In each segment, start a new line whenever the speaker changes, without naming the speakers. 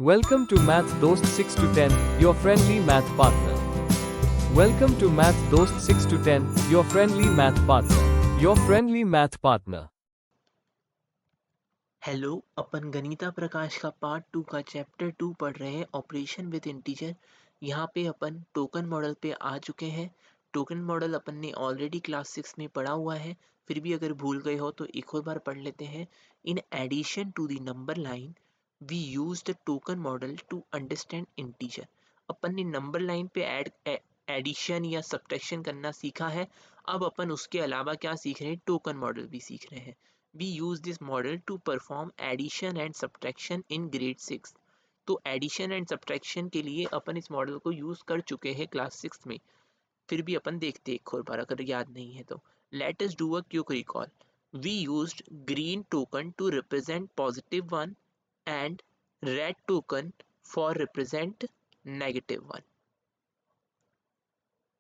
Welcome to Math Dost 6 to 10, your friendly math partner. Welcome to Math Dost 6 to 10, your friendly math partner. Your friendly math partner.
Hello, अपन गणिता प्रकाश का part 2 का chapter 2 पढ़ रहे हैं, operation with integer. यहाँ पे अपन token model पे आ चुके हैं। टोकन मॉडल अपन ने ऑलरेडी क्लास 6 में पढ़ा हुआ है, फिर भी अगर भूल गए हो तो एक और बार पढ़ लेते हैं। In addition to the number line we use the token model to understand integer. अपन ने नंबर लाइन पे एडिशन या सब्ट्रैक्शन करना सीखा है। अब अपन उसके अलावा क्या सीख रहे हैं, टोकन मॉडल भी सीख रहे हैं। We use this model to perform addition and subtraction in grade 6। तो एडिशन एंड सब्ट्रैक्शन के लिए अपन इस मॉडल को यूज कर चुके हैं क्लास 6 में, फिर भी अपन देखते हैं एक और बार अगर याद नहीं है तो। Let us do a quick recall. We used green token to represent +1 and red token for represent -1।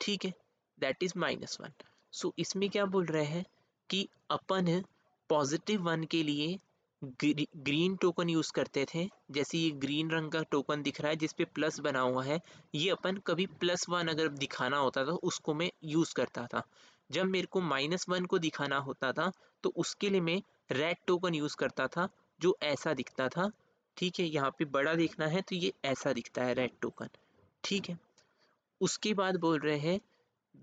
ठीक है, दैट इज -1। सो इसमें क्या बोल रहे हैं कि अपन +1 के लिए ग्रीन टोकन यूज करते थे। जैसे ये ग्रीन रंग का टोकन दिख रहा है जिसपे प्लस बना हुआ है, ये अपन कभी +1 अगर दिखाना होता था उसको मैं यूज करता था। जब मेरे को -1 को दिखाना होता था तो उसके लिए मैं रेड टोकन यूज करता था, जो ऐसा दिखता था। ठीक है, यहाँ पे बड़ा देखना है तो ये ऐसा दिखता है रेड टोकन। ठीक है, उसके बाद बोल रहे हैं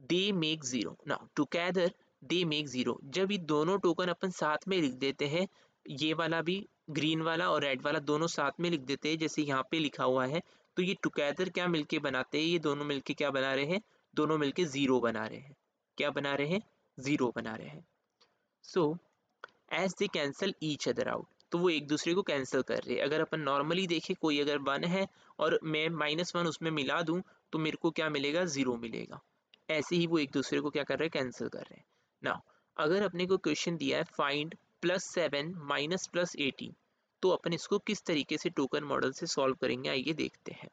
they make zero. Now together they make zero. जब ये दोनों टोकन अपन साथ में लिख देते हैं, ये वाला भी, ग्रीन वाला और रेड वाला दोनों साथ में लिख देते हैं जैसे यहाँ पे लिखा हुआ है, तो ये टुगेदर क्या मिलके बनाते हैं, ये दोनों मिलके क्या बना रहे हैं, दोनों मिलके जीरो बना रहे हैं। क्या बना रहे हैं, जीरो बना रहे हैं। So as they cancel each other out, तो वो एक दूसरे को कैंसिल कर रहे हैं। अगर अपन नॉर्मली देखें, कोई अगर 1 है और मैं -1 उसमें मिला दूं तो मेरे को क्या मिलेगा, जीरो मिलेगा। ऐसे ही वो एक दूसरे को क्या कर रहे हैं, कैंसिल कर रहे हैं। नाउ अगर अपने को क्वेश्चन दिया है फाइंड +7 माइनस +18, तो अपन इसको किस तरीके से टोकन मॉडल से सॉल्व करेंगे, आइए देखते हैं।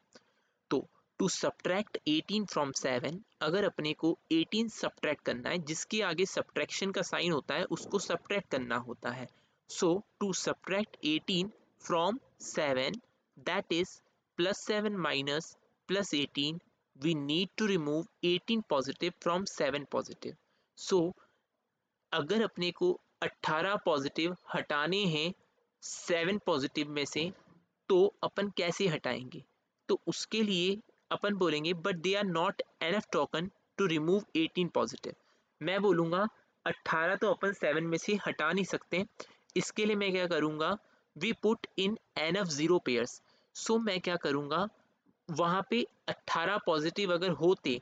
तो टू सब्ट्रैक्ट 18 फ्रॉम 7, अगर अपने को 18 सब्ट्रैक्ट करना है, जिसके आगे सब्ट्रैक्शन का साइन होता है उसको सब्ट्रैक्ट करना होता है। So to subtract 18 from 7, that is +7 minus +18, we need to remove 18 positive from 7 positive. So अगर अपने को 18 पॉजिटिव हटाने हैं 7 पॉजिटिव में से, तो अपन कैसे हटाएंगे, तो उसके लिए अपन बोलेंगे but they are not enough token to remove 18 positive. मैं बोलूँगा 18 तो अपन 7 में से हटा नहीं सकते, इसके लिए मैं क्या करूँगा, we put in enough zero pairs. So मैं क्या करूँगा, वहाँ पे 18 पॉजिटिव अगर होते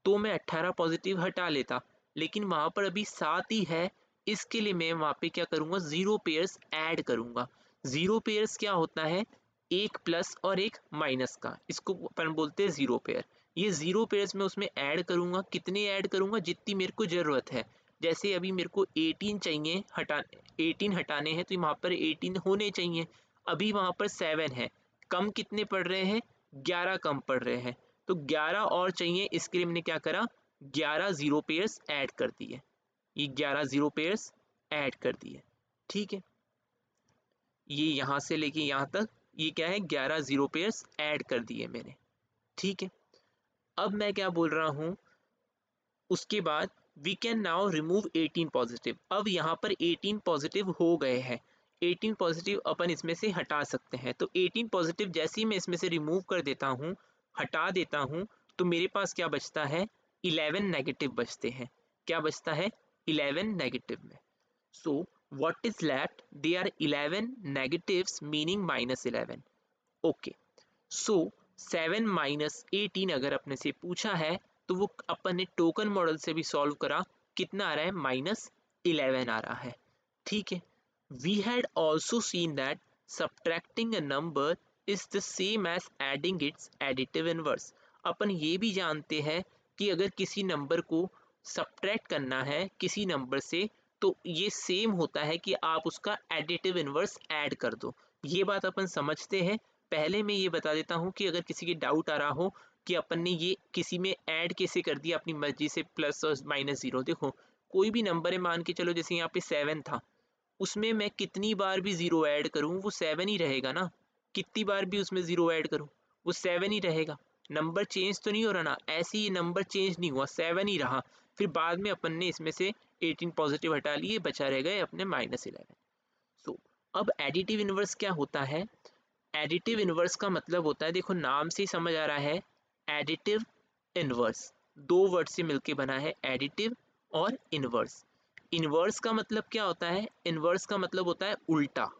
तो मैं 18 पॉजिटिव हटा लेता, लेकिन वहाँ पर अभी 7 ही है, इसके लिए मैं वहाँ पे क्या करूँगा, जीरो पेयर्स ऐड करूँगा। जीरो पेयर्स क्या होता है, एक प्लस और एक माइनस का, इसको अपन बोलते हैं जीरो पेयर। ये जीरो पेयर्स में उसमें ऐड करूँगा, कितने ऐड करूँगा, जितनी मेरे को ज़रूरत है। जैसे अभी मेरे को 18 चाहिए, 18 हटाने हैं तो वहाँ पर 18 होने चाहिए, अभी वहाँ पर 7 है, कम कितने पड़ रहे हैं, 11 कम पड़ रहे हैं, तो 11 और चाहिए। इसके लिए मैंने क्या करा, 11 जीरो पेयर्स ऐड कर दिए, ये 11 जीरो पेयर्स ऐड कर दिए। ठीक है, ये यहाँ से लेके यहाँ तक ये क्या है, 11 जीरो पेयर्स ऐड कर दिए मैंने। ठीक है, अब मैं क्या बोल रहा हूँ, उसके बाद we can now remove 18 positive. अब यहाँ पर 18 पॉजिटिव हो गए हैं, 18 पॉजिटिव अपन इसमें से हटा सकते हैं। तो 18 पॉजिटिव जैसे ही मैं इसमें से रिमूव कर देता हूँ, हटा देता हूँ, तो मेरे पास क्या बचता है, 11 नेगेटिव बचते हैं। क्या बचता है, 11 नेगेटिव में। So what is left, they are 11 negatives meaning -11। Okay, so 7 minus 18 अगर अपने से पूछा है तो वो अपन ने टोकन मॉडल से भी सॉल्व करा, कितना आ रहा है, -11 आ रहा है। ठीक है, we had also seen that subtracting a number is the same as adding its additive inverse. अपन ये भी जानते हैं कि अगर किसी नंबर को सब्ट्रैक्ट करना है किसी नंबर से, तो ये सेम होता है कि आप उसका एडिटिव इनवर्स ऐड कर दो। ये बात अपन समझते हैं। पहले मैं ये बता देता हूँ कि अगर किसी की डाउट आ रहा हो कि अपन ने ये किसी में ऐड कैसे कर दिया अपनी मर्जी से, प्लस और -0, देखो कोई भी नंबर है, मान के चलो जैसे यहाँ पे 7 था, उसमें मैं कितनी बार भी 0 ऐड करूँ वो 7 ही रहेगा ना। कितनी बार भी उसमें 0 ऐड करूँ वो 7 ही रहेगा। नंबर चेंज तो नहीं हो रहा ना, ऐसे ही नंबर चेंज नहीं हुआ, 7 ही रहा। फिर बाद में अपन ने इसमें से 18 पॉजिटिव हटा लिए, बचा रह गए अपने -11। सो अब एडिटिव इनवर्स क्या होता है? एडिटिव इनवर्स का मतलब होता है, देखो नाम से ही समझ आ रहा है, एडिटिव इनवर्स दो वर्ड से मिलके बना है, एडिटिव और इनवर्स। इनवर्स का मतलब क्या होता है? इनवर्स का मतलब होता है उल्टा।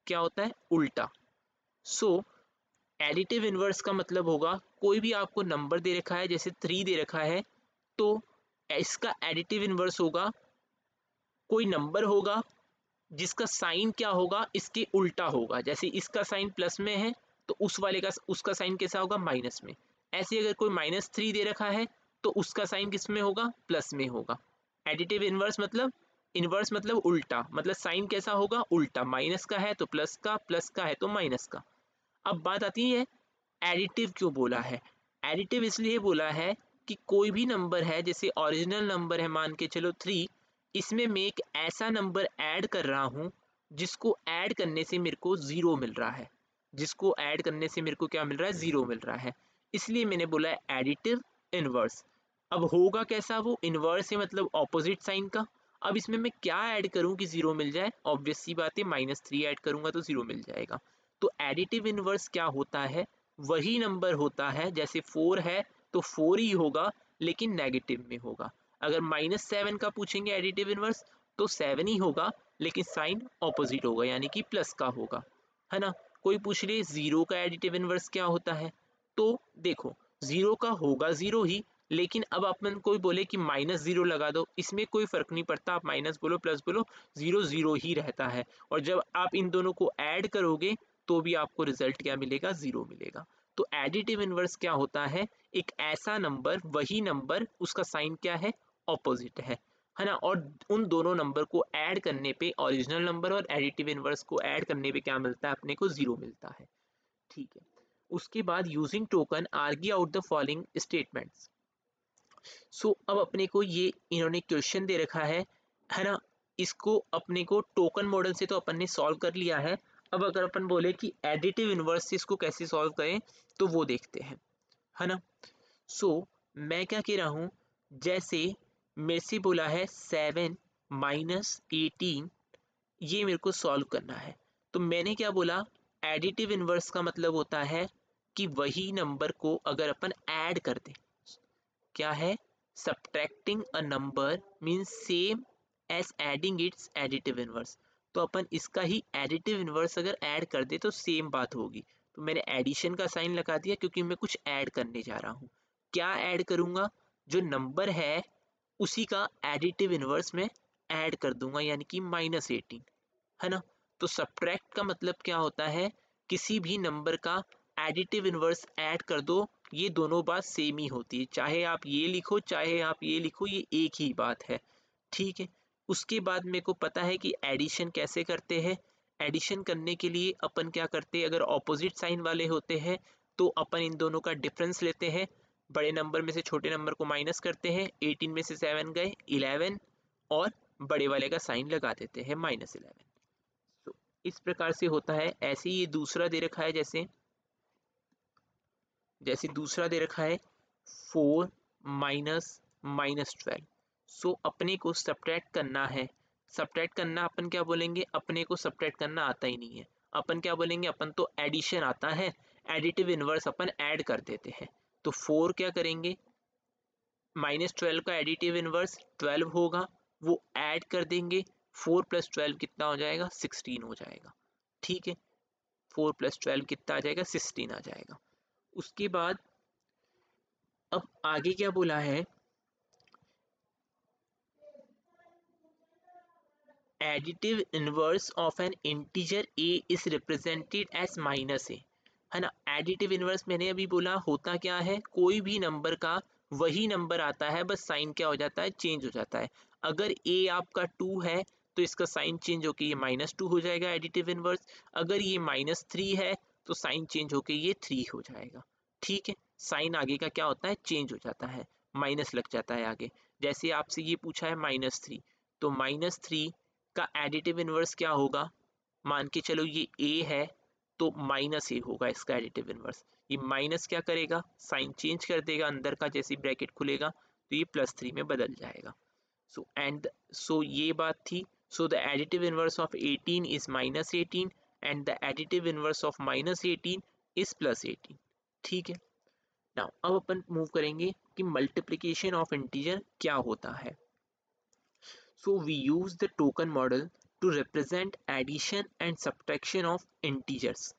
क्या होता है? उल्टा। सो एडिटिव इनवर्स का मतलब होगा, कोई भी आपको नंबर दे रखा है, जैसे 3 दे रखा है, तो इसका एडिटिव इनवर्स होगा, कोई नंबर होगा जिसका साइन क्या होगा, इसके उल्टा होगा। जैसे इसका साइन प्लस में है तो उस वाले का उसका साइन कैसा होगा? माइनस में। ऐसे अगर कोई -3 दे रखा है तो उसका साइन किस में होगा? प्लस में होगा। एडिटिव इनवर्स मतलब उल्टा, मतलब साइन कैसा होगा? उल्टा। माइनस का है तो प्लस का, प्लस का है तो माइनस का। अब बात आती है एडिटिव क्यों बोला है? एडिटिव इसलिए बोला है कि कोई भी नंबर है, जैसे ओरिजिनल नंबर है मान के चलो 3, इसमें मैं एक ऐसा नंबर ऐड कर रहा हूँ जिसको ऐड करने से मेरे को 0 मिल रहा है। जिसको ऐड करने से मेरे को क्या मिल रहा है? 0 मिल रहा है। इसलिए मैंने बोला है एडिटिव इनवर्स। अब होगा कैसा वो? इनवर्स है मतलब ऑपोजिट साइन का। अब इसमें मैं क्या ऐड करूं कि 0 मिल जाए? ऑब्वियस सी बात है, -3 ऐड करूंगा तो 0 मिल जाएगा। तो एडिटिव इनवर्स क्या होता है? वही नंबर होता है, जैसे 4 है तो 4 ही होगा लेकिन नेगेटिव में होगा। अगर -7 का पूछेंगे एडिटिव इनवर्स तो 7 ही होगा लेकिन साइन ऑपोजिट होगा, यानी कि प्लस का होगा, है ना। कोई पूछ ले 0 का एडिटिव इनवर्स क्या होता है, तो देखो 0 का होगा 0 ही, लेकिन अब अपन कोई बोले कि -0 लगा दो, इसमें कोई फर्क नहीं पड़ता, आप माइनस बोलो प्लस बोलो, 0 0 ही रहता है। और जब आप इन दोनों को ऐड करोगे तो भी आपको रिजल्ट क्या मिलेगा? 0 मिलेगा। तो एडिटिव इनवर्स क्या होता है? एक ऐसा नंबर, वही नंबर, उसका साइन क्या है? ऑपोजिट है ना। और उन दोनों नंबर को ऐड करने पे, ओरिजिनल नंबर और एडिटिव इनवर्स को ऐड करने पे क्या मिलता है? अपने को 0 मिलता है। ठीक है। उसके बाद using token argue out the following statements. So अब अपने को ये इन्होंने क्वेश्चन दे रखा है ना। इसको अपने को टोकन मॉडल से तो अपन ने सॉल्व कर लिया है। अब अगर अपन बोले कि एडिटिव इनवर्स से इसको कैसे सॉल्व करें, तो वो देखते हैं, है ना। सो मैं क्या कह रहा हूँ, जैसे मेरे से बोला है 7 -18, ये मेरे को सॉल्व करना है। तो मैंने क्या बोला? एडिटिव इनवर्स का मतलब होता है कि वही नंबर को अगर अपन ऐड कर दें, क्या है? Subtracting a number means same as adding its additive inverse. तो अपन इसका ही एडिटिव इनवर्स अगर ऐड कर दे तो सेम बात होगी। तो मैंने एडिशन का साइन लगा दिया क्योंकि मैं कुछ ऐड करने जा रहा हूँ। क्या ऐड करूँगा? जो नंबर है उसी का एडिटिव इनवर्स में ऐड कर दूंगा, यानी कि -18, है ना। तो सब्ट्रैक्ट का मतलब क्या होता है? किसी भी नंबर का एडिटिव इनवर्स ऐड कर दो, ये दोनों बात सेम ही होती है, चाहे आप ये लिखो चाहे आप ये लिखो, ये एक ही बात है। ठीक है। उसके बाद मेरे को पता है कि एडिशन कैसे करते हैं। एडिशन करने के लिए अपन क्या करते हैं, अगर ऑपोजिट साइन वाले होते हैं तो अपन इन दोनों का डिफरेंस लेते हैं, बड़े नंबर में से छोटे नंबर को माइनस करते हैं, 18 में से 7 गए 11, और बड़े वाले का साइन लगा देते हैं -11। तो इस प्रकार से होता है। ऐसे ही ये दूसरा दे रखा है, जैसे जैसे दूसरा दे रखा है 4 -12। सो अपने को सब्ट्रैक्ट करना है। सब्ट्रैक्ट करना अपन क्या बोलेंगे? अपने को सब्ट्रैक्ट करना आता ही नहीं है, अपन क्या बोलेंगे? अपन तो एडिशन आता है, एडिटिव इनवर्स अपन ऐड कर देते हैं। तो 4 क्या करेंगे? -12 का एडिटिव इनवर्स 12 होगा, वो ऐड कर देंगे। 4 + 12 कितना हो जाएगा? 16 हो जाएगा। ठीक है। 4 + 12 कितना आ जाएगा? 16 आ जाएगा। उसके बाद अब आगे क्या बोला है? Additive inverse of an integer a is represented as -a, है ना। एडिटिव इनवर्स मैंने अभी बोला होता क्या है? कोई भी नंबर का वही नंबर आता है, बस साइन क्या हो जाता है? चेंज हो जाता है। अगर ए आपका 2 है तो इसका साइन चेंज होके ये -2 हो जाएगा, एडिटिव इनवर्स। अगर ये -3 है तो साइन चेंज होके ये 3 हो जाएगा। ठीक है। साइन आगे का क्या होता है? चेंज हो जाता है, माइनस लग जाता है आगे। जैसे आपसे ये पूछा है -3, तो -3 का एडिटिव इनवर्स क्या होगा? मान के चलो ये a है, तो माइनस ए होगा इसका एडिटिव इनवर्स। ये माइनस क्या करेगा, साइन चेंज कर देगा अंदर का, जैसे ब्रैकेट खुलेगा तो ये +3 में बदल जाएगा। सो ये बात थी। So the additive inverse of 18 is -18 and the additive inverse of -18 is +18। ठीक है। नाउ अब अपन मूव करेंगे कि मल्टीप्लिकेशन ऑफ इंटीजर क्या होता है। So we use the token model to represent addition and subtraction of integers.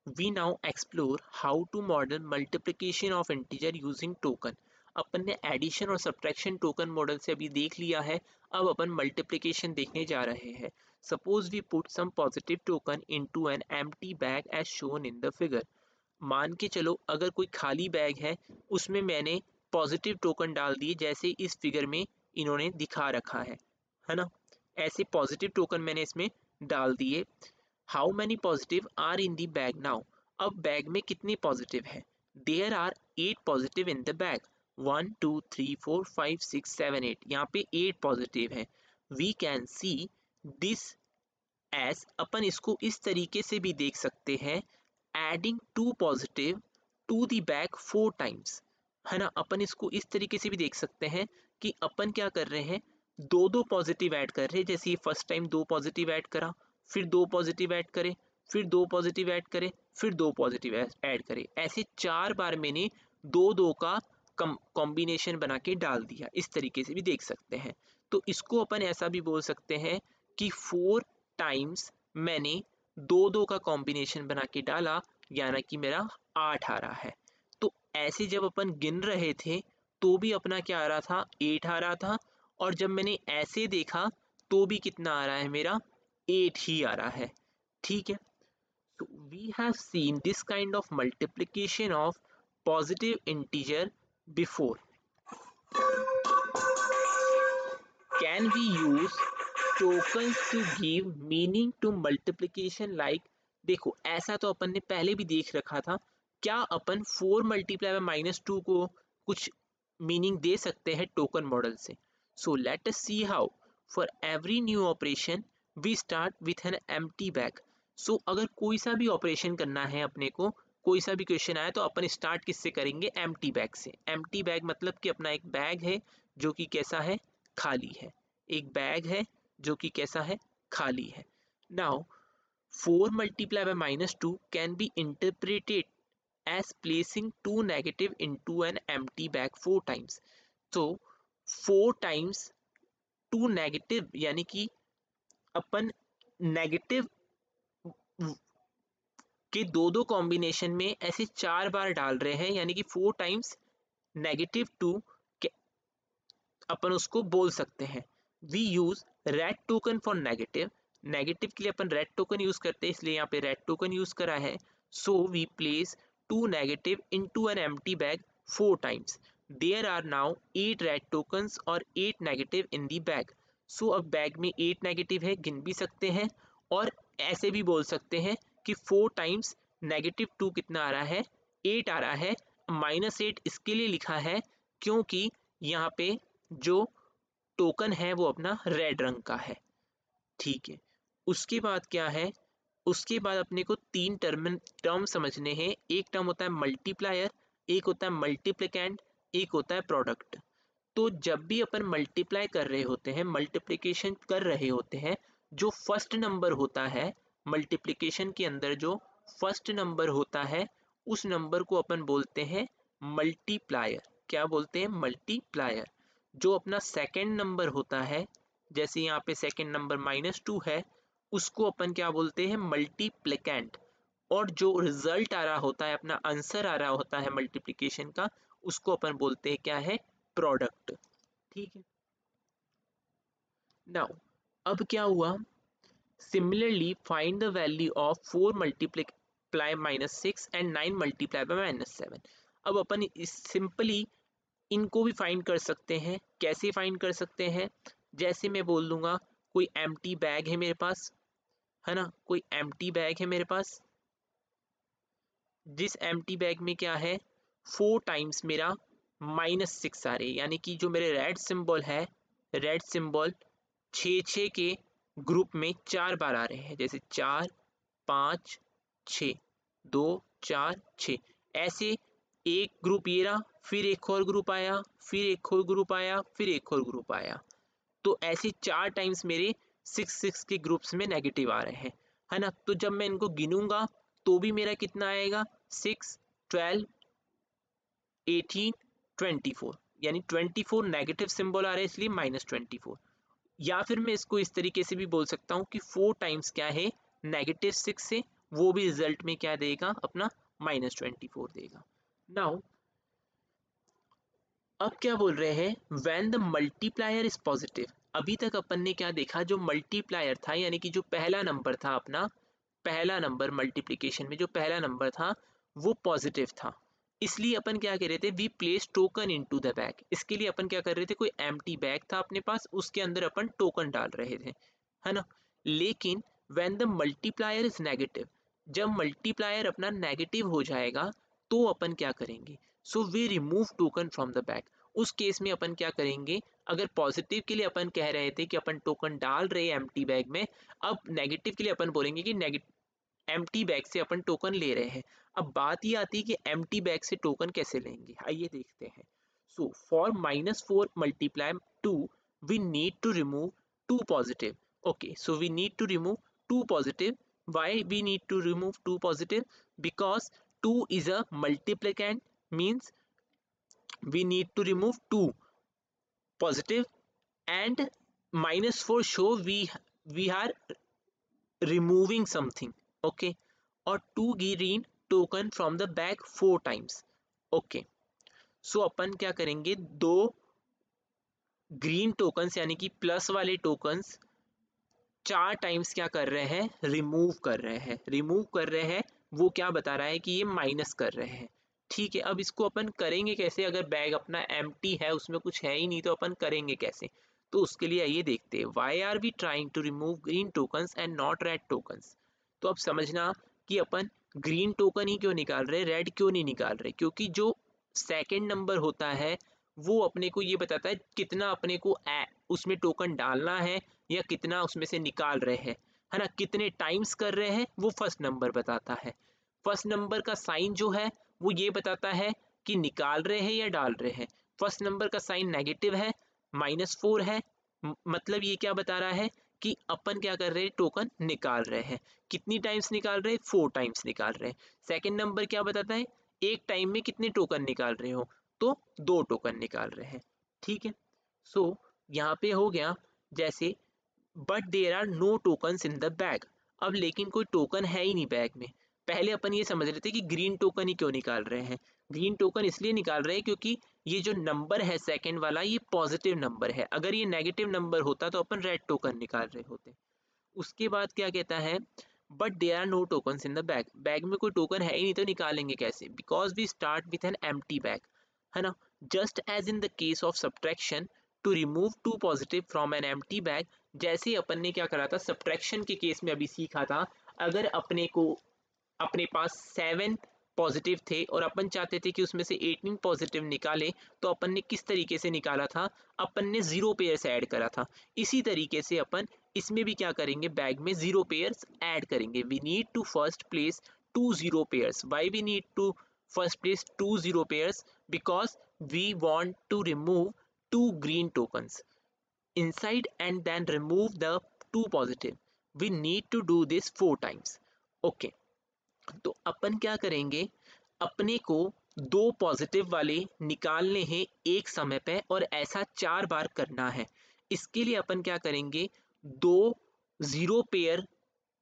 We now explore how to model multiplication of integer using token। अपन ने addition और सब्ट्रैक्शन टोकन मॉडल से अभी देख लिया है, अब अपन मल्टीप्लिकेशन देखने जा रहे हैं। Suppose we put some positive token into an empty bag as shown in the figure. मान के चलो अगर कोई खाली बैग है, उसमें मैंने पॉजिटिव टोकन डाल दिए जैसे इस फिगर में इन्होंने दिखा रखा है ना। ऐसे पॉजिटिव टोकन मैंने इसमें डाल दिए। How many positive are in the bag now. अब बैग में कितनी पॉजिटिव है, there are 8 positive in the bag. 1 2 3 4 5 6 7 8, यहाँ पे 8 पॉजिटिव है। We can see this as, अपन इसको इस तरीके से भी देख सकते हैं, adding 2 positive to the bag 4 times, है ना। अपन इसको इस तरीके से भी देख सकते हैं कि अपन क्या कर रहे हैं, दो दो पॉजिटिव ऐड कर रहे हैं। जैसे ये फर्स्ट टाइम 2 पॉजिटिव ऐड करा, फिर 2 पॉजिटिव ऐड करे, फिर 2 पॉजिटिव ऐड करे, फिर 2 पॉजिटिव ऐड करे, ऐसे 4 बार मैंने 2 का कॉम्बिनेशन बना के डाल दिया। इस तरीके से भी देख सकते हैं। तो इसको अपन ऐसा भी बोल सकते हैं कि 4 टाइम्स मैंने 2 का कॉम्बिनेशन बना के डाला, यानी कि मेरा 8 आ रहा है। तो ऐसे जब अपन गिन रहे थे तो भी अपना क्या आ रहा था, 8 आ रहा था, और जब मैंने ऐसे देखा तो भी कितना आ रहा है, मेरा 8 ही आ रहा है। ठीक है। तो we have seen this kind of multiplication of positive integer before. Can we use tokens to give meaning to multiplication like. देखो ऐसा तो अपन ने पहले भी देख रखा था, क्या अपन 4 मल्टीप्लाई बाय -2 को कुछ मीनिंग दे सकते हैं टोकन मॉडल से। So let us see how. For every new operation we start with an empty bag. So अगर कोई सा भी ऑपरेशन करना है अपने को, कोई सा भी क्वेश्चन आया, तो अपन स्टार्ट किससे करेंगे, एम्प्टी बैग से। एम्प्टी बैग मतलब कि अपना एक बैग है जो कि कैसा है, खाली है। एक बैग है जो कि कैसा है, खाली है। Now 4 multiply by -2 can be interpreted as placing 2 negative into an empty bag 4 times। तो 4 times 2 negative, यानी कि अपन नेगेटिव के 2 कॉम्बिनेशन में ऐसे 4 बार डाल रहे हैं, यानी कि 4 टाइम्स -2 अपन उसको बोल सकते हैं। We use red token for negative. Negative के लिए अपन रेड टोकन यूज करते हैं, इसलिए यहाँ पे रेड टोकन यूज करा है। So we place 2 negative into an empty bag 4 times। There are now 8 red tokens और 8 negative in the bag। सो अब बैग में 8 नेगेटिव है, गिन भी सकते हैं, और ऐसे भी बोल सकते हैं कि 4 टाइम्स -2 कितना आ रहा है, 8 आ रहा है। -8 इसके लिए लिखा है क्योंकि यहाँ पे जो टोकन है वो अपना रेड रंग का है। ठीक है। उसके बाद क्या है, उसके बाद अपने को 3 टर्म समझने हैं। एक टर्म होता है मल्टीप्लायर, एक होता है मल्टीप्लिकेंट, एक होता है प्रोडक्ट। तो जब भी अपन मल्टीप्लाई कर रहे होते हैं, मल्टीप्लिकेशन कर रहे होते हैं, जो फर्स्ट नंबर होता है मल्टीप्लिकेशन के अंदर, जो फर्स्ट नंबर होता है, उस नंबर को अपन बोलते हैं मल्टीप्लायर। क्या बोलते हैं, मल्टीप्लायर। जो अपना सेकेंड नंबर होता है, जैसे यहाँ पे सेकेंड नंबर -2 है, उसको अपन क्या बोलते हैं, मल्टीप्लिकेंट। और जो रिजल्ट आ रहा होता है, अपना आंसर आ रहा होता है मल्टीप्लिकेशन का, उसको अपन बोलते हैं क्या है, प्रोडक्ट। ठीक है। नाउ अब क्या हुआ, similarly find the value of 4 multiply -6 and 9 multiply by -7। अब अपन इस सिंपली इनको भी फाइंड कर सकते हैं। कैसे फाइंड कर सकते हैं, जैसे मैं बोल दूंगा कोई एम्प्टी बैग है मेरे पास, है ना, कोई एम्प्टी बैग है मेरे पास, जिस एम्प्टी बैग में क्या है, 4 टाइम्स मेरा -6 आ रहे, यानी कि जो मेरे रेड सिंबल है, रेड सिंबल 6 के ग्रुप में 4 बार आ रहे हैं, जैसे 4 5 6, 2 4 6, ऐसे एक ग्रुप ये रहा, फिर एक और ग्रुप आया, फिर एक और ग्रुप आया, फिर एक और ग्रुप आया। तो ऐसे 4 टाइम्स मेरे 6 के ग्रुप्स में नेगेटिव आ रहे हैं, है ना? तो जब मैं इनको गिनूंगा तो भी मेरा कितना आएगा, 6, 12, 18, 24, यानी 24 नेगेटिव सिंबल आ रहा है, इसलिए -24। या फिर मैं इसको इस तरीके से भी बोल सकता हूँ कि 4 टाइम्स क्या है, -6 से, वो भी रिजल्ट में क्या देगा, अपना -24 देगा। नाउ अब क्या बोल रहे हैं, when the multiplier is positive. अभी तक अपन ने क्या देखा, जो मल्टीप्लायर था यानी कि जो पहला नंबर था अपना, पहला नंबर मल्टीप्लिकेशन में जो पहला नंबर था वो पॉजिटिव था, इसलिए अपन क्या कर रहे थे, we place token into the bag. इसके लिए अपन क्या कर रहे थे, कोई एम्प्टी बैग था अपने पास, उसके अंदर अपन टोकन डाल रहे थे, है ना? लेकिन when the multiplier is negative, जब मल्टीप्लायर अपना नेगेटिव हो जाएगा तो अपन क्या करेंगे, so we remove token from the bag. उस केस में अपन क्या करेंगे, अगर पॉजिटिव के लिए अपन कह रहे थे कि अपन टोकन डाल रहे हैं एम्प्टी बैग में, अब नेगेटिव के लिए अपन बोलेंगे कि एम्प्टी बैग से अपन टोकन ले रहे हैं। अब बात ये आती है कि एम्प्टी बैग से टोकन कैसे लेंगे, आइए देखते हैं। So for -4 multiply 2 we need to remove 2 positive. Okay, so we need to remove 2 positive. why we need to remove 2 positive? Because 2 is a multiplicand, means we need to remove 2 positive, and -4 show we are removing something, okay? और 2 green token from the bag 4 times, okay? so अपन क्या करेंगे, 2 green tokens यानी कि plus वाले tokens 4 times क्या कर रहे हैं, रिमूव कर रहे हैं, रिमूव कर रहे हैं। वो क्या बता रहा है कि ये माइनस कर रहे हैं, ठीक है? अब इसको अपन करेंगे कैसे, अगर बैग अपना एम्प्टी है, उसमें कुछ है ही नहीं, तो अपन करेंगे कैसे? तो उसके लिए आइए देखते हैं, why are we trying to remove green tokens and not red tokens. तो अब समझना कि अपन ग्रीन टोकन ही क्यों निकाल रहे, रेड क्यों नहीं निकाल रहे, क्योंकि जो सेकेंड नंबर होता है वो अपने को ये बताता है कितना अपने को उसमें टोकन डालना है या कितना उसमें से निकाल रहे हैं, है ना? कितने टाइम्स कर रहे हैं वो फर्स्ट नंबर बताता है। फर्स्ट नंबर का साइन जो है वो ये बताता है कि निकाल रहे हैं या डाल रहे हैं। फर्स्ट नंबर का साइन नेगेटिव है, -4 है, मतलब ये क्या बता रहा है कि अपन क्या कर रहे हैं, टोकन निकाल रहे हैं। कितनी टाइम्स निकाल रहे हैं, 4 टाइम्स निकाल रहे हैं। सेकेंड नंबर क्या बताता है, एक टाइम में कितने टोकन निकाल रहे हो, तो 2 टोकन निकाल रहे हैं, ठीक है? सो यहाँ पे हो गया जैसे, but there are no tokens in the bag. अब लेकिन कोई टोकन है ही नहीं बैग में। पहले अपन ये समझ रहे थे कि ग्रीन टोकन ही क्यों निकाल रहे हैं, ग्रीन टोकन इसलिए निकाल रहे हैं क्योंकि ये जो नंबर है सेकंड वाला, ये पॉजिटिव नंबर है। अगर ये नेगेटिव नंबर होता तो अपन रेड टोकन निकाल रहे होते। उसके बाद क्या कहता है, but there are no tokens in the bag, bag में कोई टोकन है ही नहीं तो निकालेंगे कैसे, because we start with an empty bag, है ना? Just as in the case of subtraction to remove 2 positive from an empty bag. जैसे ही अपन ने क्या करा था सब्ट्रैक्शन के केस में, अभी सीखा था, अगर अपने को अपने पास 7 पॉजिटिव थे और अपन चाहते थे कि उसमें से 18 पॉजिटिव निकाले, तो अपन ने किस तरीके से निकाला था, अपन ने 0 पेयर्स ऐड करा था। इसी तरीके से अपन इसमें भी क्या करेंगे, बैग में 0 पेयर्स ऐड करेंगे। We need to first place 2 0 pairs. Why we need to first place 2 0 pairs? Because we want to remove 2 green tokens inside and then remove the 2 positive. We need to do this 4 times. Okay, तो अपन क्या करेंगे, अपने को 2 positive वाले निकालने हैं एक समय पे और ऐसा 4 बार करना है। इसके लिए अपन क्या करेंगे, 2 0 पेयर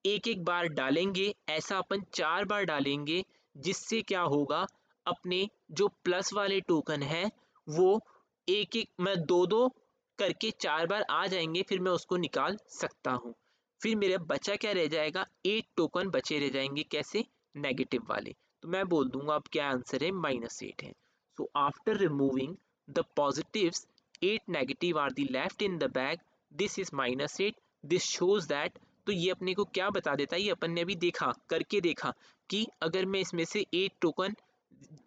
एक एक बार डालेंगे, ऐसा अपन 4 बार डालेंगे, जिससे क्या होगा, अपने जो प्लस वाले टोकन है वो एक एक मैं 2 2 करके 4 बार आ जाएंगे, फिर मैं उसको निकाल सकता हूँ। फिर मेरा बचा क्या रह जाएगा, 8 टोकन बचे रह जाएंगे, कैसे, नेगेटिव वाले। तो मैं बोल दूंगा अब क्या आंसर है, -8 है। So after removing the positives 8 negative are the left in the bag, this is -8, this shows that. तो ये अपने को क्या बता देता है, ये अपन ने अभी देखा, करके देखा कि अगर मैं इसमें से 8 टोकन,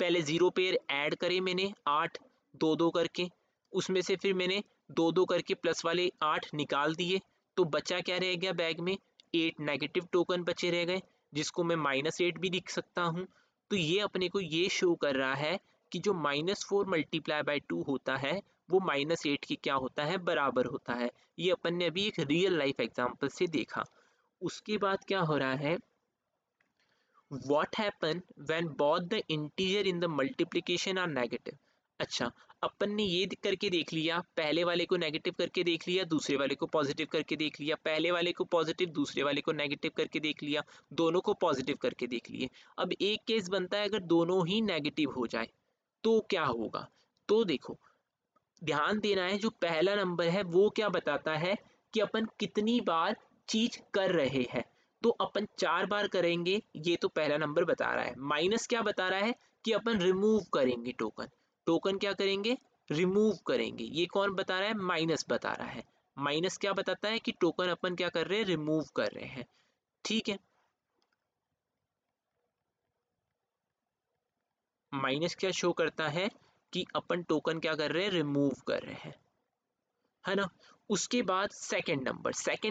पहले 0 पेयर ऐड करे मैंने 8 2 2 करके, उसमें से फिर मैंने 2 2 करके प्लस वाले 8 निकाल दिए, तो बचा क्या रह गया बैग में, 8 नेगेटिव टोकन बचे रह गए। जिसको मैं -8 भी लिख सकता हूँ। तो ये अपने को ये शो कर रहा है कि जो -4 मल्टीप्लाई बाय 2 होता है वो -8 के क्या होता है, बराबर होता है। ये अपन ने अभी एक रियल लाइफ एग्जांपल से देखा। उसके बाद क्या हो रहा है, what happen when both the integer in the multiplication are negative। अच्छा, अपन ने ये करके देख लिया, पहले वाले को नेगेटिव करके देख लिया, दूसरे वाले को पॉजिटिव करके देख लिया, पहले वाले को पॉजिटिव दूसरे वाले को नेगेटिव करके देख लिया, दोनों को पॉजिटिव करके देख लिए। अब एक केस बनता है अगर दोनों ही नेगेटिव हो जाए तो क्या होगा। तो देखो, ध्यान देना है, जो पहला नंबर है वो क्या बताता है कि अपन कितनी बार चीज कर रहे हैं। तो अपन 4 बार करेंगे, ये तो पहला नंबर बता रहा है। माइनस क्या बता रहा है कि अपन रिमूव करेंगे टोकन। टोकन क्या करेंगे, रिमूव करेंगे। ये कौन बता रहा है, माइनस बता रहा है। माइनस क्या बताता है कि टोकन अपन क्या कर रहे हैं, रिमूव कर रहे हैं। ठीक है, माइनस क्या शो करता है कि अपन टोकन क्या कर रहे हैं, रिमूव कर रहे हैं, है ना। उसके बाद सेकंड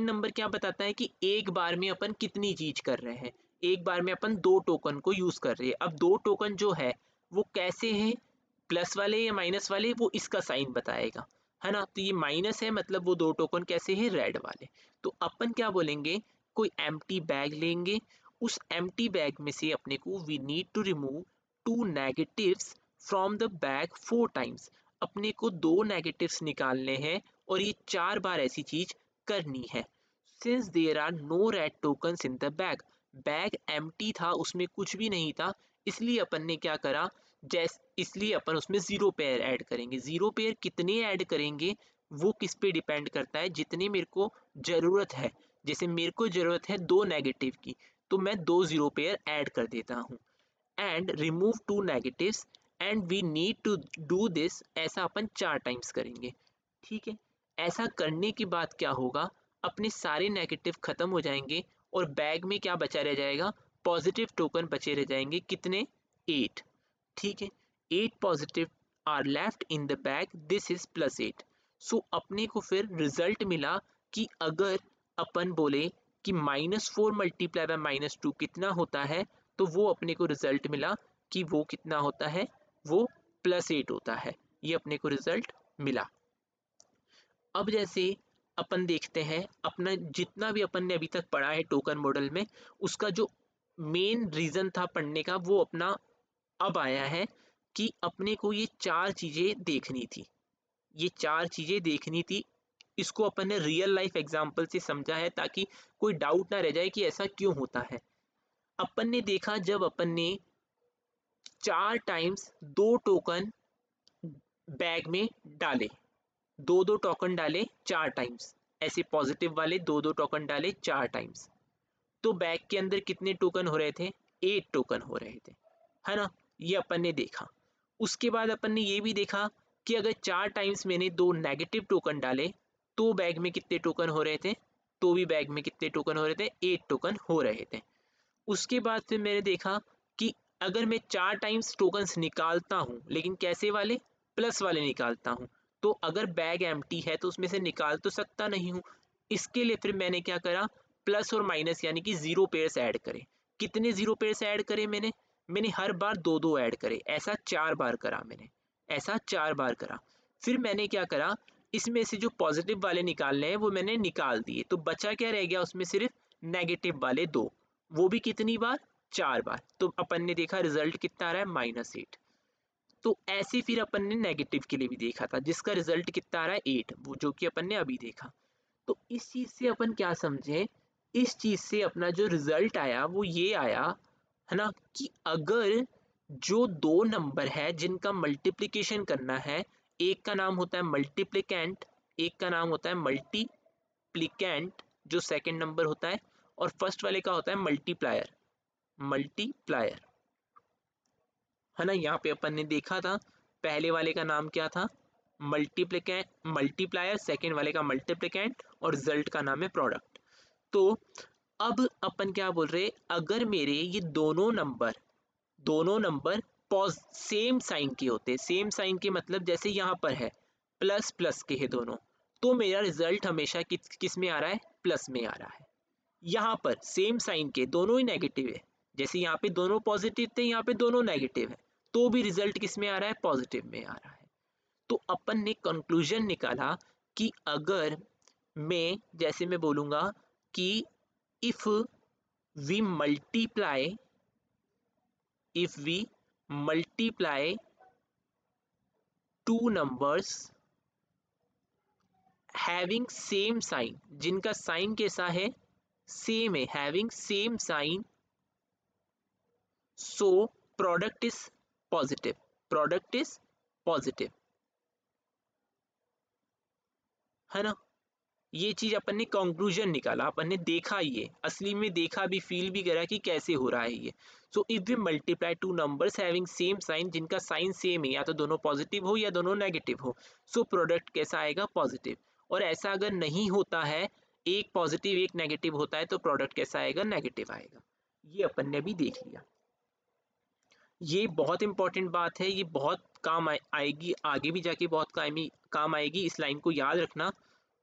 नंबर क्या बताता है कि एक बार में अपन कितनी चीज कर रहे हैं। एक बार में अपन 2 टोकन को यूज कर रहे हैं। अब 2 टोकन जो है वो कैसे हैं, प्लस वाले या माइनस वाले, वो इसका साइन बताएगा, है ना। तो ये माइनस है, मतलब वो 2 टोकन कैसे हैं, रेड वाले। तो अपन क्या बोलेंगे, कोई एम्प्टी बैग लेंगे, उस एम्प्टी बैग में से अपने को we need to remove 2 negatives from the bag 4 times. अपने को 2 नेगेटिव्स निकालने हैं और ये 4 बार ऐसी चीज करनी है। Since there are no red tokens in the bag, bag empty था, उसमें कुछ भी नहीं था, इसलिए अपन ने क्या करा, इसलिए अपन उसमें 0 पेयर ऐड करेंगे। 0 पेयर कितने ऐड करेंगे वो किस पे डिपेंड करता है, जितने मेरे को जरूरत है। जैसे मेरे को जरूरत है 2 नेगेटिव की, तो मैं 2 0 पेयर ऐड कर देता हूँ। And remove 2 negatives and we need to do this, ऐसा अपन 4 टाइम्स करेंगे। ठीक है, ऐसा करने के बाद क्या होगा, अपने सारे नेगेटिव खत्म हो जाएंगे और बैग में क्या बचा रह जाएगा, पॉजिटिव टोकन बचे रह जाएंगे। कितने, 8। ठीक है, 8 positive are left in the bag, this is +8। सो अपने को फिर रिजल्ट मिला कि अगर अपन बोले कि -4 मल्टीप्लाई बाय -2 कितना होता है, तो वो अपने को रिजल्ट मिला कि वो कितना होता है, वो +8 होता है। ये अपने को रिजल्ट मिला। अब जैसे अपन देखते हैं, अपना जितना भी अपन ने अभी तक पढ़ा है टोकन मॉडल में, उसका जो मेन रीजन था पढ़ने का, वो अपना अब आया है कि अपने को ये 4 चीजें देखनी थी। ये 4 चीजें देखनी थी, इसको अपन ने रियल लाइफ एग्जांपल से समझा है ताकि कोई डाउट ना रह जाए कि ऐसा क्यों होता है। अपन ने देखा, जब अपन ने 4 टाइम्स 2 टोकन बैग में डाले, 2 टोकन डाले 4 टाइम्स, ऐसे पॉजिटिव वाले 2 टोकन डाले 4 टाइम्स, तो बैग के अंदर कितने टोकन हो रहे थे, 8 टोकन हो रहे थे, है ना। ये अपन ने देखा। उसके बाद अपन ने ये भी देखा कि अगर 4 टाइम्स मैंने 2 नेगेटिव टोकन डाले तो बैग में कितने टोकन हो रहे थे, तो भी बैग में कितने टोकन हो रहे थे, 8 टोकन हो रहे थे। उसके बाद फिर मैंने देखा कि अगर मैं 4 टाइम्स टोकन्स निकालता हूँ, लेकिन कैसे वाले, प्लस वाले निकालता हूँ, तो अगर बैग एम्प्टी है तो उसमें से निकाल तो सकता नहीं हूँ। इसके लिए फिर मैंने क्या करा, प्लस और माइनस यानी कि 0 पेयर्स ऐड करे। कितने 0 पेयर्स ऐड करे मैंने हर बार 2 ऐड करे, ऐसा 4 बार करा मैंने, ऐसा 4 बार करा। फिर मैंने क्या करा, इसमें से जो पॉजिटिव वाले निकालने हैं वो मैंने निकाल दिए, तो बचा क्या रह गया उसमें, सिर्फ नेगेटिव वाले 2, वो भी कितनी बार, 4 बार। तो अपन ने देखा रिजल्ट कितना आ रहा है, -8। तो ऐसे फिर अपन ने नेगेटिव के लिए भी देखा था, जिसका रिजल्ट कितना आ रहा है, 8, वो जो कि अपन ने अभी देखा। तो इस चीज से अपन क्या समझे, इस चीज से अपना जो रिजल्ट आया वो ये आया, है ना, कि अगर जो 2 नंबर है जिनका मल्टीप्लिकेशन करना है, एक का नाम होता है मल्टीप्लिकेंट, एक का नाम होता है मल्टीप्लिकेंट जो सेकंड नंबर होता है, और फर्स्ट वाले का होता है मल्टीप्लायर, मल्टीप्लायर, है ना। यहाँ पे अपन ने देखा था, पहले वाले का नाम क्या था, मल्टीप्लिकेंट मल्टीप्लायर, सेकेंड वाले का मल्टीप्लिकेंट, और रिजल्ट का नाम है प्रोडक्ट। तो अब अपन क्या बोल रहे, अगर मेरे ये दोनों नंबर सेम साइन के होते, सेम साइन के मतलब जैसे यहाँ पर है प्लस प्लस के है दोनों, तो मेरा रिजल्ट हमेशा किस में आ रहा है, प्लस में आ रहा है। यहाँ पर सेम साइन के दोनों ही नेगेटिव है, जैसे यहाँ पे दोनों पॉजिटिव थे, यहाँ पे दोनों नेगेटिव है, तो भी रिजल्ट किस में आ रहा है, पॉजिटिव में आ रहा है। तो अपन ने कंक्लूजन निकाला कि अगर मैं जैसे मैं बोलूंगा कि if we multiply two numbers having same sign, जिनका साइन कैसा है, सेम है, having same sign, so product is positive, product is positive, है ना। ये चीज अपन ने कंक्लूजन निकाला, अपन ने देखा, ये असली में देखा भी, फील भी करा कि कैसे हो रहा है ये। So if we multiply two numbers having same sign, जिनका साइन सेम है, या तो दोनों पॉजिटिव हो या दोनों नेगेटिव हो, सो प्रोडक्ट कैसा आएगा, पॉजिटिव। और ऐसा अगर नहीं होता है, एक पॉजिटिव एक नेगेटिव होता है, तो प्रोडक्ट कैसा आएगा, नेगेटिव आएगा। ये अपन ने भी देख लिया। ये बहुत इंपॉर्टेंट बात है, ये बहुत काम आएगी, आगे भी जाके बहुत काम आएगी, इस लाइन को याद रखना,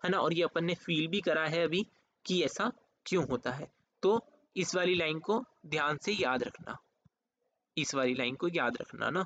है ना। और ये अपन ने फील भी करा है अभी कि ऐसा क्यों होता है। तो इस वाली लाइन को ध्यान से याद रखना, इस वाली लाइन को याद रखना ना।